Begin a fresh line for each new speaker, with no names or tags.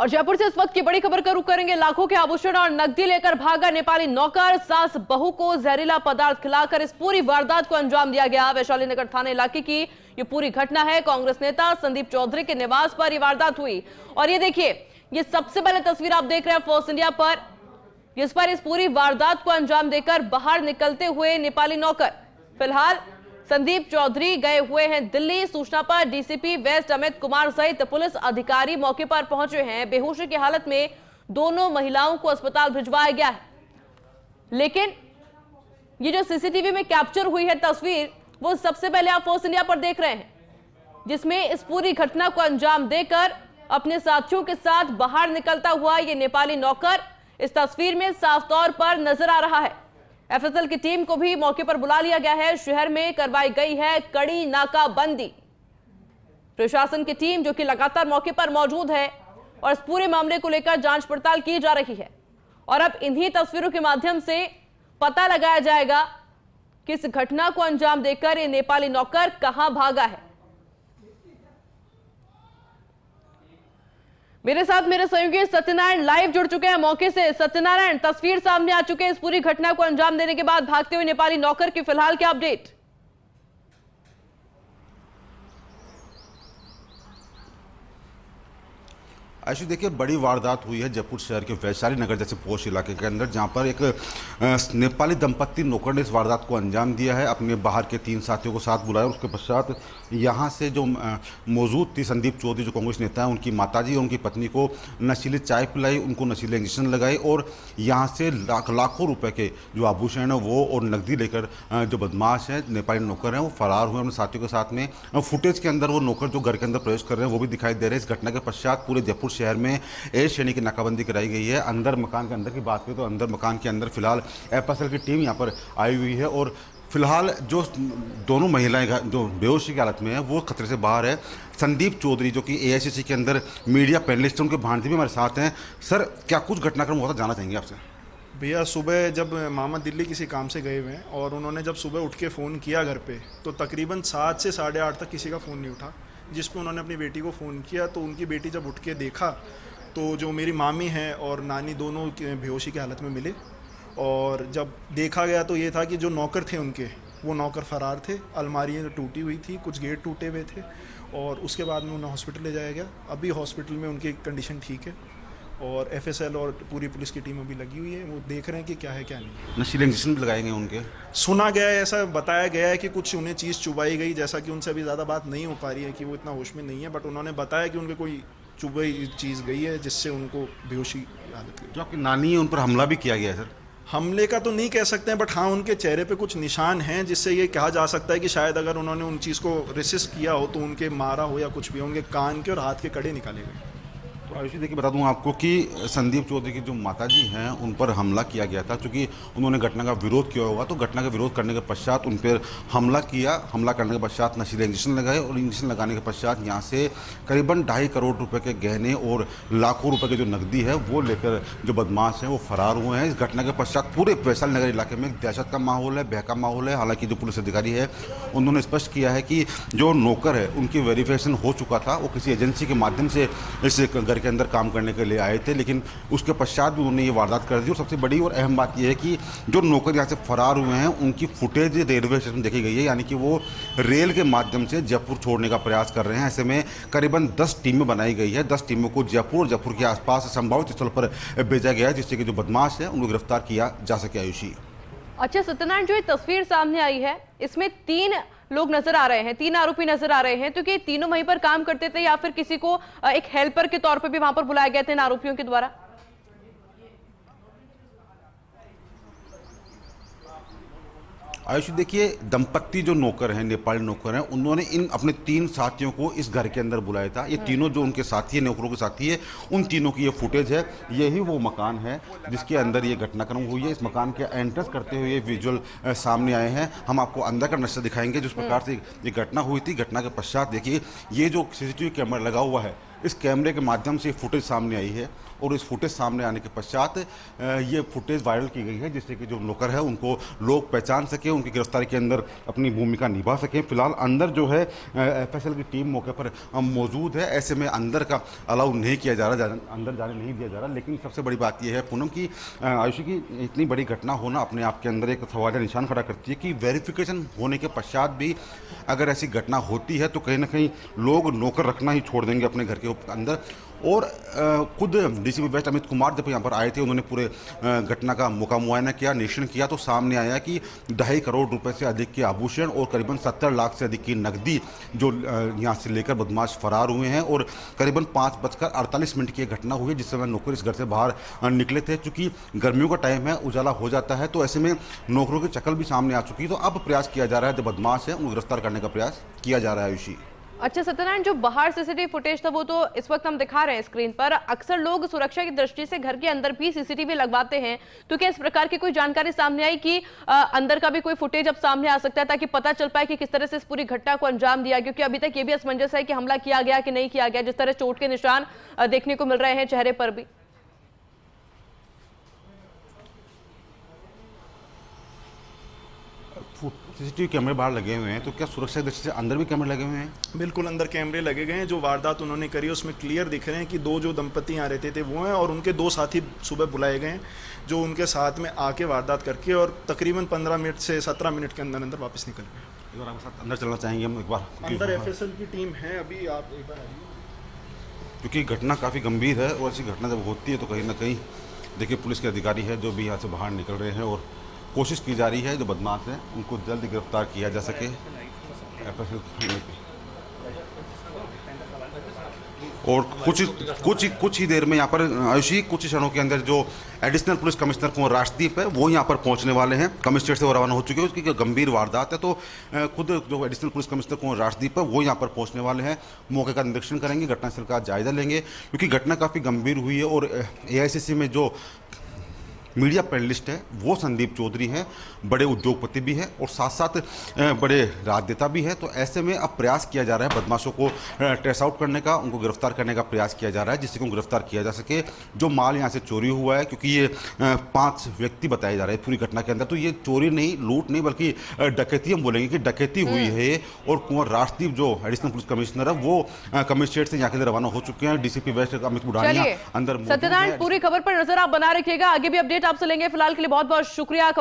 और जयपुर से इस वक्त की बड़ी खबर का रुख करेंगे। लाखों के आभूषण और नकदी लेकर भागा नेपाली नौकर, सास बहू को जहरीला पदार्थ खिलाकर इस पूरी वारदात को अंजाम दिया गया। वैशाली नगर थाना इलाके की ये पूरी घटना है। कांग्रेस नेता संदीप चौधरी के निवास पर यह वारदात हुई। और ये देखिए, ये सबसे पहले तस्वीर आप देख रहे हैं फोर्स इंडिया पर, जिस पर इस पूरी वारदात को अंजाम देकर बाहर निकलते हुए नेपाली नौकर। फिलहाल संदीप चौधरी गए हुए हैं दिल्ली। सूचना पर डीसीपी वेस्ट अमित कुमार सहित पुलिस अधिकारी मौके पर पहुंचे हैं। बेहोशी की हालत में दोनों महिलाओं को अस्पताल भिजवाया गया है। लेकिन ये जो सीसीटीवी में कैप्चर हुई है तस्वीर, वो सबसे पहले आप फोर्स इंडिया पर देख रहे हैं, जिसमें इस पूरी घटना को अंजाम देकर अपने साथियों के साथ बाहर निकलता हुआ ये नेपाली नौकर इस तस्वीर में साफ तौर पर नजर आ रहा है। एफएसएल की टीम को भी मौके पर बुला लिया गया है। शहर में करवाई गई है कड़ी नाकाबंदी। प्रशासन की टीम जो कि लगातार मौके पर मौजूद है और इस पूरे मामले को लेकर जांच पड़ताल की जा रही है। और अब इन्हीं तस्वीरों के माध्यम से पता लगाया जाएगा कि इस घटना को अंजाम देकर ये नेपाली नौकर कहां भागा है। मेरे साथ मेरे सहयोगी सत्यनारायण लाइव जुड़ चुके हैं मौके से। सत्यनारायण, तस्वीर सामने आ चुके हैं इस पूरी घटना को अंजाम देने के बाद भागते हुए नेपाली नौकर की फिलहाल क्या अपडेट?
ऐसी देखिए, बड़ी वारदात हुई है जयपुर शहर के वैशाली नगर जैसे पोश इलाके के अंदर, जहां पर एक नेपाली दंपत्ति नौकर ने इस वारदात को अंजाम दिया है। अपने बाहर के 3 साथियों को साथ बुलाया। उसके पश्चात यहां से जो मौजूद थी संदीप चौधरी जो कांग्रेस नेता है, उनकी माताजी और उनकी पत्नी को नशीली चाय पिलाई, उनको नशीले इंजेक्शन लगाए और यहाँ से लाखों रुपए के जो आभूषण है वो और नकदी लेकर जो बदमाश है नेपाली नौकर हैं वो फरार हुए अपने साथियों के साथ में। फुटेज के अंदर वो नौकर जो घर के अंदर प्रवेश कर रहे हैं वो भी दिखाई दे रहे हैं। इस घटना के पश्चात पूरे जयपुर शहर में ए श्रेणी की नाकाबंदी कराई गई है। अंदर मकान के अंदर की बात करें तो अंदर मकान के अंदर फिलहाल एफएसएल की टीम यहाँ पर आई हुई है और फिलहाल जो दोनों महिलाएं जो बेहोशी की हालत में है वो खतरे से बाहर है। संदीप चौधरी जो कि एआईसीसी के अंदर मीडिया पैनलिस्ट हैं, उनके भांजे भी हमारे साथ हैं। सर, क्या कुछ घटनाक्रम हुआ था, जानना चाहेंगे आपसे।
भैया, सुबह जब मामा दिल्ली किसी काम से गए हुए हैं और उन्होंने जब सुबह उठ के फ़ोन किया घर पे, तो तकरीबन 7 से 8:30 तक किसी का फ़ोन नहीं उठा। जिस पे उन्होंने अपनी बेटी को फ़ोन किया तो उनकी बेटी जब उठ के देखा तो जो मेरी मामी हैं और नानी दोनों बेहोशी की हालत में मिले। और जब देखा गया तो ये था कि जो नौकर थे उनके, वो नौकर फ़रार थे। अलमारियाँ टूटी हुई थी, कुछ गेट टूटे हुए थे और उसके बाद में उन्हें हॉस्पिटल ले जाया गया। अभी हॉस्पिटल में उनकी कंडीशन ठीक है और एफएसएल और पूरी पुलिस की टीम अभी लगी हुई है। वो देख रहे हैं कि क्या है क्या नहीं।
नशीले इंजेक्शन भी लगाए गए उनके, सुना
गया है, ऐसा बताया गया है कि कुछ उन्हें चीज़ चुबाई गई। जैसा कि उनसे अभी ज़्यादा बात नहीं हो पा रही है कि वो इतना होश में नहीं है, बट उन्होंने बताया कि उनके कोई चुबाई चीज़ गई है जिससे उनको बेहोशी हालत गई।
जो आपकी नानी है उन पर हमला भी किया गया है। सर,
हमले का तो नहीं कह सकते हैं, बट हाँ उनके चेहरे पे कुछ निशान हैं जिससे ये कहा जा सकता है कि शायद अगर उन्होंने उन चीज़ को रेसिस्ट किया हो तो उनके मारा हो या कुछ भी हो। उनके कान के और हाथ के कड़े निकाले गए।
तो आयुषी देखिए, बता दूं आपको कि संदीप चौधरी की जो माताजी हैं उन पर हमला किया गया था, क्योंकि उन्होंने घटना का विरोध किया होगा। तो घटना का विरोध करने के पश्चात उन पर हमला किया। हमला करने के पश्चात नशीले इंजेक्शन लगाए और इंजेक्शन लगाने के पश्चात यहाँ से करीबन 2.5 करोड़ रुपए के गहने और लाखों रुपए की जो नकदी है वो लेकर जो बदमाश हैं वो फरार हुए हैं। इस घटना के पश्चात पूरे वैशाली नगर इलाके में दहशत का माहौल है, बहका माहौल है। हालांकि जो पुलिस अधिकारी है उन्होंने स्पष्ट किया है कि जो नौकर है उनकी वेरिफिकेशन हो चुका था, वो किसी एजेंसी के माध्यम से इस घर के अंदर काम करने के लिए आए थे, लेकिन उसके पश्चात भी उन्होंने ये वारदात कर दी। और सबसे बड़ी और अहम बात यह है कि जो नौकर यहाँ से फरार हुए हैं उनकी फुटेज रेलवे स्टेशन देखी गई है, यानी कि वो रेल के माध्यम से जयपुर छोड़ने का प्रयास कर रहे हैं। ऐसे में करीबन 10 टीमें बनाई गई है। 10 टीमों को जयपुर और जयपुर के आसपास संभावित स्थल पर भेजा गया है, जिससे कि जो बदमाश है उनको गिरफ्तार किया जा सके। आयुषी,
अच्छा सत्यनारायण, जो ये तस्वीर सामने आई है इसमें 3 लोग नजर आ रहे हैं, 3 आरोपी नजर आ रहे हैं। तो कि तीनों वहीं पर काम करते थे या फिर किसी को एक हेल्पर के तौर पर भी वहां पर बुलाया गया था इन आरोपियों के द्वारा?
आयुषी देखिए, दंपत्ति जो नौकर हैं, नेपाली नौकर हैं, उन्होंने इन अपने 3 साथियों को इस घर के अंदर बुलाया था। ये तीनों जो उनके साथी है, नौकरों के साथी है, उन तीनों की ये फुटेज है। यही वो मकान है जिसके अंदर ये घटनाक्रम हुई है। इस मकान के एंट्रेंस करते हुए ये विजुअल सामने आए हैं। हम आपको अंदर का नक्शा दिखाएंगे जिस प्रकार से ये घटना हुई थी। घटना के पश्चात देखिए, ये जो सीसीटीवी कैमरा लगा हुआ है इस कैमरे के माध्यम से फुटेज सामने आई है और इस फुटेज सामने आने के पश्चात ये फुटेज वायरल की गई है, जिससे कि जो नौकर है उनको लोग पहचान सके, उनकी गिरफ्तारी के अंदर अपनी भूमिका निभा सकें। फिलहाल अंदर जो है एफएसएल की टीम मौके पर मौजूद है, ऐसे में अंदर का अलाउ नहीं किया जा रहा, अंदर जाने नहीं दिया जा रहा। लेकिन सबसे बड़ी बात यह है पूनम की आयुषी की इतनी बड़ी घटना होना अपने आप के अंदर एक सवाल निशान खड़ा करती है कि वेरिफिकेशन होने के पश्चात भी अगर ऐसी घटना होती है तो कहीं ना कहीं लोग नौकर रखना ही छोड़ देंगे अपने घर के अंदर। और खुद डीसीपी वेस्ट अमित कुमार जब यहाँ पर आए थे, उन्होंने पूरे घटना का मौका मुआयना किया, निरीक्षण किया, तो सामने आया कि 2.5 करोड़ रुपए से अधिक के आभूषण और करीबन 70 लाख से अधिक की नकदी जो यहाँ से लेकर बदमाश फरार हुए हैं। और करीबन 5:48 की घटना हुई है जिस समय नौकर इस घर से बाहर निकले थे। चूँकि गर्मियों का टाइम है, उजाला हो जाता है, तो ऐसे में नौकरों की शक्ल भी सामने आ चुकी है। तो अब प्रयास किया जा रहा है, जो बदमाश है उनको गिरफ्तार करने का प्रयास किया जा रहा है। आयुषी,
अच्छा सत्यनारायण, जो बाहर सीसीटीवी फुटेज था वो तो इस वक्त हम दिखा रहे हैं स्क्रीन पर, अक्सर लोग सुरक्षा की दृष्टि से घर के अंदर भी सीसीटीवी लगवाते हैं, तो क्या इस प्रकार की कोई जानकारी सामने आई कि अंदर का भी कोई फुटेज अब सामने आ सकता है ताकि पता चल पाए कि किस तरह से इस पूरी घटना को अंजाम दिया? क्योंकि अभी तक ये भी असमंजस है कि हमला किया गया कि नहीं किया गया, जिस तरह चोट के निशान देखने को मिल रहे हैं चेहरे पर भी।
सीसीटीवी कैमरे बाहर लगे हुए हैं, तो क्या सुरक्षा की दृष्टि से अंदर भी कैमरे लगे हुए हैं?
बिल्कुल, अंदर कैमरे लगे गए हैं। जो वारदात उन्होंने करी उसमें क्लियर दिख रहे हैं कि 2 जो दंपति यहाँ रहते थे वो हैं और उनके 2 साथी सुबह बुलाए गए हैं जो उनके साथ में आके वारदात करके और तकरीबन 15 मिनट से 17 मिनट के अंदर अंदर वापस निकल गए।
एक बार आपके साथ अंदर चलना चाहेंगे हम एक बार,
अंदर एफएसएल की टीम है, अभी आप एक बार आइए।
क्योंकि घटना काफ़ी गंभीर है और ऐसी घटना जब होती है तो कहीं ना कहीं देखिए पुलिस के अधिकारी है जो भी यहाँ से बाहर निकल रहे हैं और कोशिश की जा रही है जो बदमाश हैं उनको जल्द गिरफ्तार किया जा सके। और कुछ ही देर में यहाँ पर आयुषी कुछ क्षणों के अंदर जो एडिशनल पुलिस कमिश्नर कुंवर राजदीप है वो यहाँ पर पहुँचने वाले हैं। कमिश्नरेट से वो रवाना हो चुके हैं, उसकी गंभीर वारदात है, तो खुद जो एडिशनल पुलिस कमिश्नर कुंवर राजदीप है वो यहाँ पर पहुँचने वाले हैं, मौके का निरीक्षण करेंगे, घटनास्थल का जायजा लेंगे, क्योंकि घटना काफ़ी गंभीर हुई है। और एआईसीसी में जो मीडिया पैनलिस्ट है वो संदीप चौधरी हैं, बड़े उद्योगपति भी हैं और साथ साथ बड़े राजनेता भी हैं। तो ऐसे में अब प्रयास किया जा रहा है बदमाशों को ट्रेस आउट करने का, उनको गिरफ्तार करने का प्रयास किया जा रहा है जिससे कि उनको गिरफ्तार किया जा सके। जो माल यहाँ से चोरी हुआ है, क्योंकि ये 5 व्यक्ति बताए जा रहे हैं पूरी घटना के अंदर, तो ये चोरी नहीं, लूट नहीं, बल्कि डकैती हम बोलेंगे कि डकैती हुई है। और कुंवर राजदीप जो एडिशनल पुलिस कमिश्नर है वो कमिश्नरेट से यहाँ के लिए रवाना हो चुके हैं। डीसीपी वेस्ट अमित बुढ़ानिया अंदर।
सत्यनारायण, पूरी खबर पर नजर आप बना रखिएगा, आगे भी अपडेट आपसे लेंगे। फिलहाल के लिए बहुत बहुत शुक्रिया।